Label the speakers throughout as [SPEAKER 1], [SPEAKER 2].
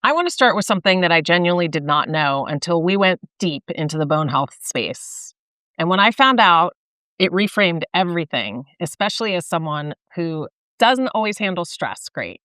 [SPEAKER 1] I want to start with something that I genuinely did not know until we went deep into the bone health space. And when I found out, it reframed everything, especially as someone who doesn't always handle stress great.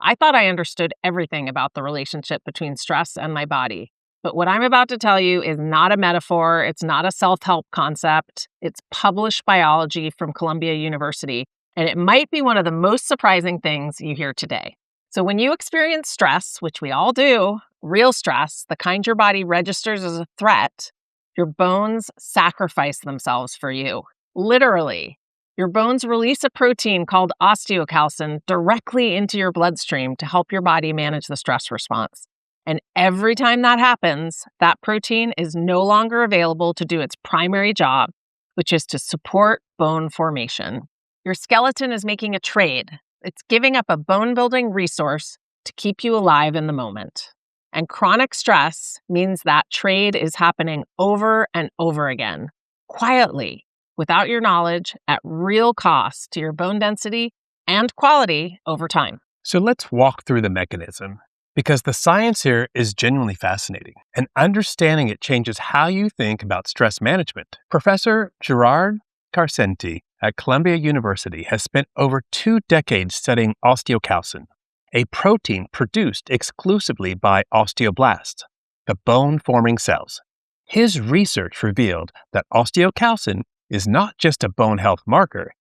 [SPEAKER 1] I thought I understood everything about the relationship between stress and my body. But what I'm about to tell you is not a metaphor. It's not a self-help concept. It's published biology from Columbia University. And it might be one of the most surprising things you hear today. So when you experience stress, which we all do, real stress, the kind your body registers as a threat, your bones sacrifice themselves for you. Literally. Your bones release a protein called osteocalcin directly into your bloodstream to help your body manage the stress response. And every time that happens, that protein is no longer available to do its primary job, which is to support bone formation. Your skeleton is making a trade. It's giving up a bone-building resource to keep you alive in the moment. And chronic stress means that trade is happening over and over again, quietly, without your knowledge, at real cost to your bone density and quality over time.
[SPEAKER 2] So let's walk through the mechanism, because the science here is genuinely fascinating, and understanding it changes how you think about stress management. Professor Gerard Carcenti at Columbia University has spent over 2 decades studying osteocalcin, a protein produced exclusively by osteoblasts, the bone-forming cells. His research revealed that osteocalcin is not just a bone health marker.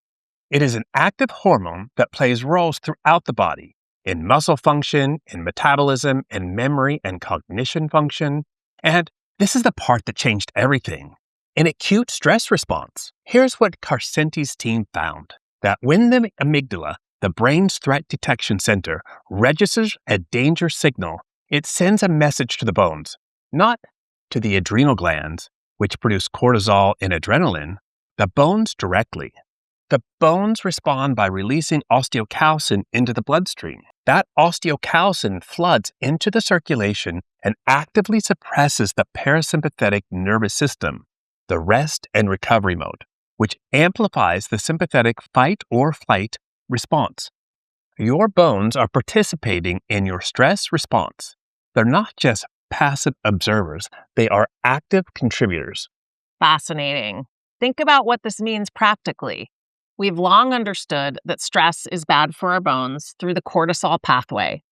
[SPEAKER 2] It is an active hormone that plays roles throughout the body, in muscle function, in metabolism, in memory and cognition function. And this is the part that changed everything. In acute stress response, here's what Carcenti's team found: that when the amygdala, the brain's threat detection center, registers a danger signal, it sends a message to the bones, not to the adrenal glands, which produce cortisol and adrenaline, the bones directly. The bones respond by releasing osteocalcin into the bloodstream. That osteocalcin floods into the circulation and actively suppresses the parasympathetic nervous system, the rest and recovery mode, which amplifies the sympathetic fight or flight response. Your bones are participating in your stress response. They're not just passive observers, they are active contributors.
[SPEAKER 1] Fascinating. Think about what this means practically. We've long understood that stress is bad for our bones through the cortisol pathway.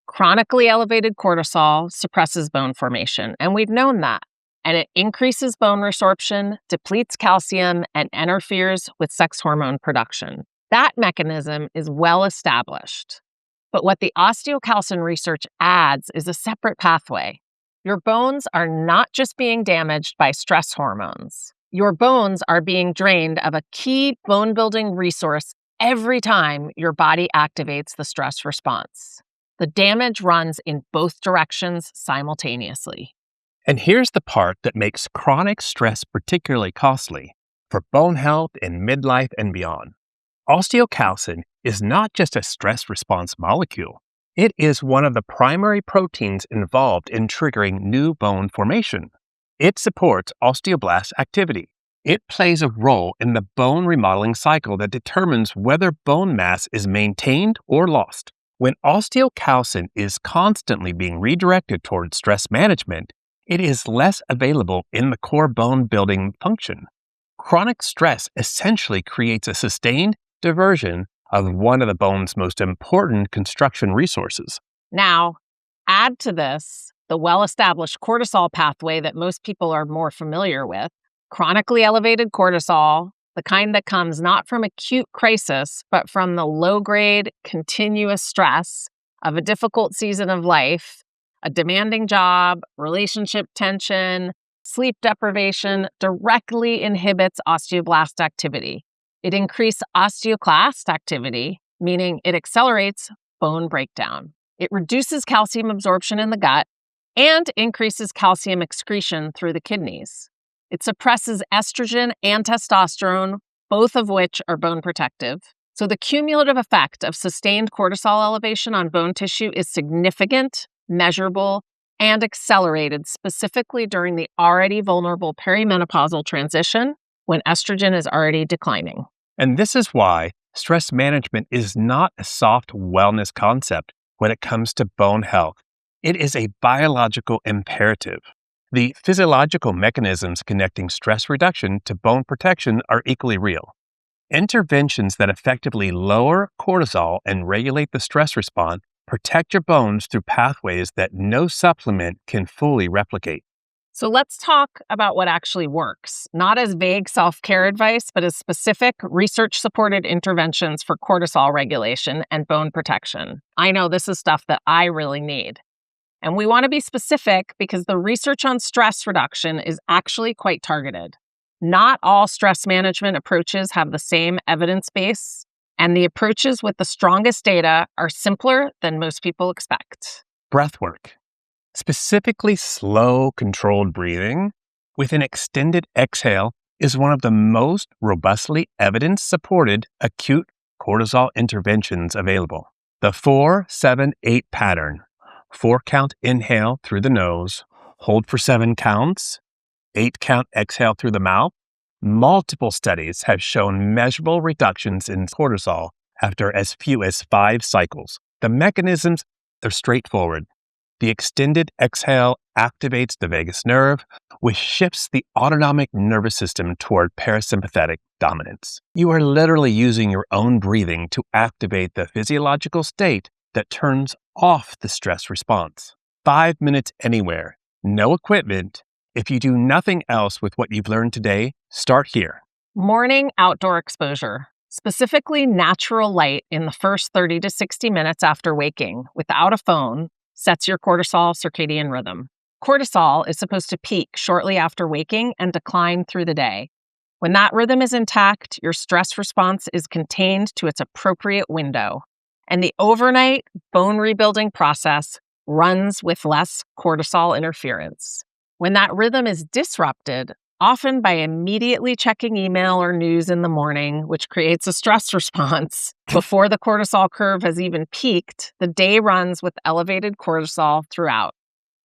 [SPEAKER 1] Chronically elevated cortisol suppresses bone formation, and we've known that. And it increases bone resorption, depletes calcium, and interferes with sex hormone production. That mechanism is well established. But what the osteocalcin research adds is a separate pathway. Your bones are not just being damaged by stress hormones. Your bones are being drained of a key bone-building resource every time your body activates the stress response. The damage runs in both directions simultaneously.
[SPEAKER 2] And here's the part that makes chronic stress particularly costly for bone health in midlife and beyond. Osteocalcin is not just a stress response molecule. It is one of the primary proteins involved in triggering new bone formation. It supports osteoblast activity. It plays a role in the bone remodeling cycle that determines whether bone mass is maintained or lost. When osteocalcin is constantly being redirected towards stress management, it is less available in the core bone building function. Chronic stress essentially creates a sustained diversion of one of the bone's most important construction resources.
[SPEAKER 1] Now, add to this the well-established cortisol pathway that most people are more familiar with. Chronically elevated cortisol, the kind that comes not from acute crisis, but from the low-grade, continuous stress of a difficult season of life, a demanding job, relationship tension, sleep deprivation, directly inhibits osteoblast activity. It increases osteoclast activity, meaning it accelerates bone breakdown. It reduces calcium absorption in the gut and increases calcium excretion through the kidneys. It suppresses estrogen and testosterone, both of which are bone protective. So the cumulative effect of sustained cortisol elevation on bone tissue is significant, measurable, and accelerated specifically during the already vulnerable perimenopausal transition when estrogen is already declining.
[SPEAKER 2] And this is why stress management is not a soft wellness concept when it comes to bone health. It is a biological imperative. The physiological mechanisms connecting stress reduction to bone protection are equally real. Interventions that effectively lower cortisol and regulate the stress response protect your bones through pathways that no supplement can fully replicate.
[SPEAKER 1] So let's talk about what actually works, not as vague self-care advice, but as specific research-supported interventions for cortisol regulation and bone protection. I know this is stuff that I really need. And we want to be specific because the research on stress reduction is actually quite targeted. Not all stress management approaches have the same evidence base, and the approaches with the strongest data are simpler than most people expect.
[SPEAKER 2] Breath work, specifically slow, controlled breathing with an extended exhale, is one of the most robustly evidence-supported acute cortisol interventions available. The 4-7-8 pattern, 4-count inhale through the nose, hold for 7 counts, 8-count exhale through the mouth. Multiple studies have shown measurable reductions in cortisol after as few as 5 cycles. The mechanisms are straightforward. The extended exhale activates the vagus nerve, which shifts the autonomic nervous system toward parasympathetic dominance. You are literally using your own breathing to activate the physiological state that turns off the stress response. 5 minutes anywhere, no equipment. If you do nothing else with what you've learned today, start here.
[SPEAKER 1] Morning outdoor exposure, specifically natural light in the first 30 to 60 minutes after waking without a phone, sets your cortisol circadian rhythm. Cortisol is supposed to peak shortly after waking and decline through the day. When that rhythm is intact, your stress response is contained to its appropriate window, and the overnight bone rebuilding process runs with less cortisol interference. When that rhythm is disrupted, often by immediately checking email or news in the morning, which creates a stress response, before the cortisol curve has even peaked, the day runs with elevated cortisol throughout.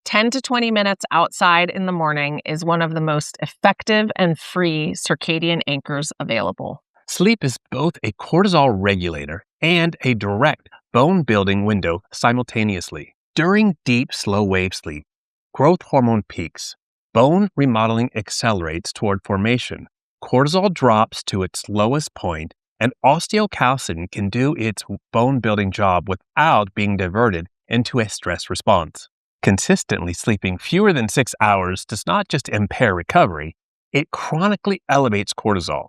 [SPEAKER 1] 10 to 20 minutes outside in the morning is one of the most effective and free circadian anchors available.
[SPEAKER 2] Sleep is both a cortisol regulator and a direct bone-building window simultaneously. During deep, slow-wave sleep, growth hormone peaks, bone remodeling accelerates toward formation, cortisol drops to its lowest point, and osteocalcin can do its bone-building job without being diverted into a stress response. Consistently sleeping fewer than 6 hours does not just impair recovery, it chronically elevates cortisol,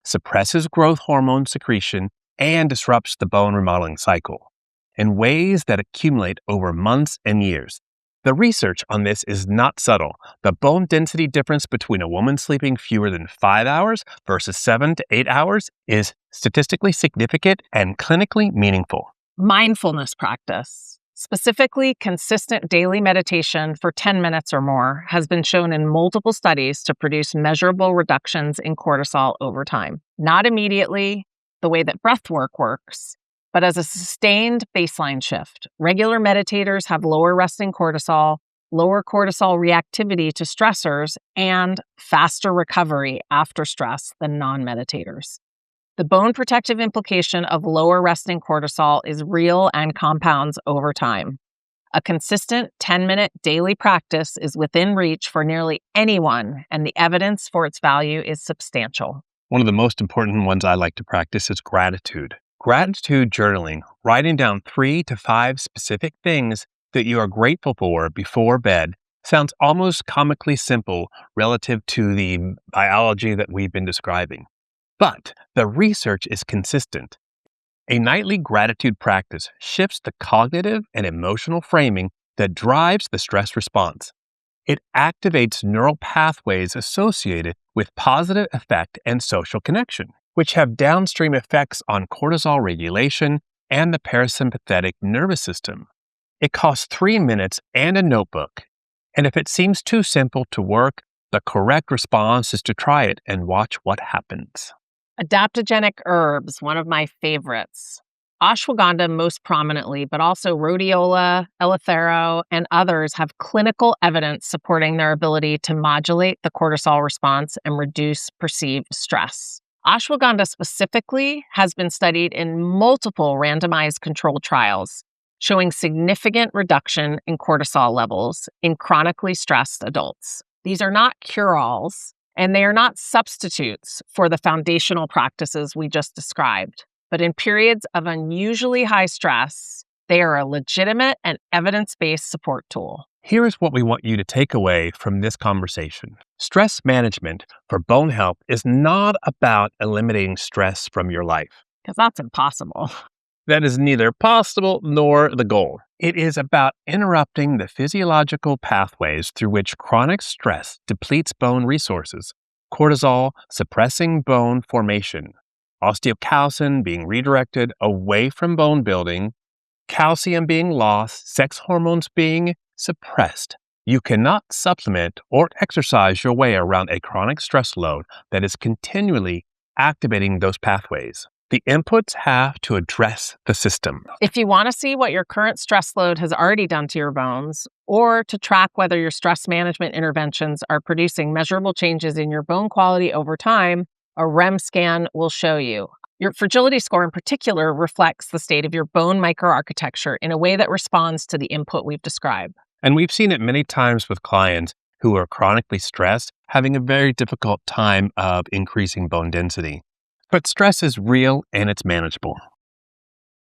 [SPEAKER 2] suppresses growth hormone secretion, and disrupts the bone remodeling cycle in ways that accumulate over months and years. The research on this is not subtle. The bone density difference between a woman sleeping fewer than 5 hours versus 7 to 8 hours is statistically significant and clinically meaningful.
[SPEAKER 1] Mindfulness practice, specifically consistent daily meditation for 10 minutes or more, has been shown in multiple studies to produce measurable reductions in cortisol over time. Not immediately, the way that breath work works, but as a sustained baseline shift. Regular meditators have lower resting cortisol, lower cortisol reactivity to stressors, and faster recovery after stress than non-meditators. The bone protective implication of lower resting cortisol is real and compounds over time. A consistent 10-minute daily practice is within reach for nearly anyone, and the evidence for its value is substantial.
[SPEAKER 2] One of the most important ones I like to practice is gratitude. Gratitude journaling, writing down 3 to 5 specific things that you are grateful for before bed, sounds almost comically simple relative to the biology that we've been describing. But the research is consistent. A nightly gratitude practice shifts the cognitive and emotional framing that drives the stress response. It activates neural pathways associated with positive affect and social connection, which have downstream effects on cortisol regulation and the parasympathetic nervous system. It costs 3 minutes and a notebook. And if it seems too simple to work, the correct response is to try it and watch what happens.
[SPEAKER 1] Adaptogenic herbs, one of my favorites. Ashwagandha most prominently, but also rhodiola, eleuthero, and others have clinical evidence supporting their ability to modulate the cortisol response and reduce perceived stress. Ashwagandha specifically has been studied in multiple randomized controlled trials, showing significant reduction in cortisol levels in chronically stressed adults. These are not cure-alls, and they are not substitutes for the foundational practices we just described. But in periods of unusually high stress, they are a legitimate and evidence-based support tool.
[SPEAKER 2] Here is what we want you to take away from this conversation. Stress management for bone health is not about eliminating stress from your life.
[SPEAKER 1] Because that's impossible.
[SPEAKER 2] That is neither possible nor the goal. It is about interrupting the physiological pathways through which chronic stress depletes bone resources. Cortisol suppressing bone formation, osteocalcin being redirected away from bone building, calcium being lost, sex hormones being suppressed. You cannot supplement or exercise your way around a chronic stress load that is continually activating those pathways. The inputs have to address the system.
[SPEAKER 1] If you want to see what your current stress load has already done to your bones, or to track whether your stress management interventions are producing measurable changes in your bone quality over time, a REM scan will show you. Your fragility score in particular reflects the state of your bone microarchitecture in a way that responds to the input we've described.
[SPEAKER 2] And we've seen it many times with clients who are chronically stressed, having a very difficult time of increasing bone density. But stress is real and it's manageable.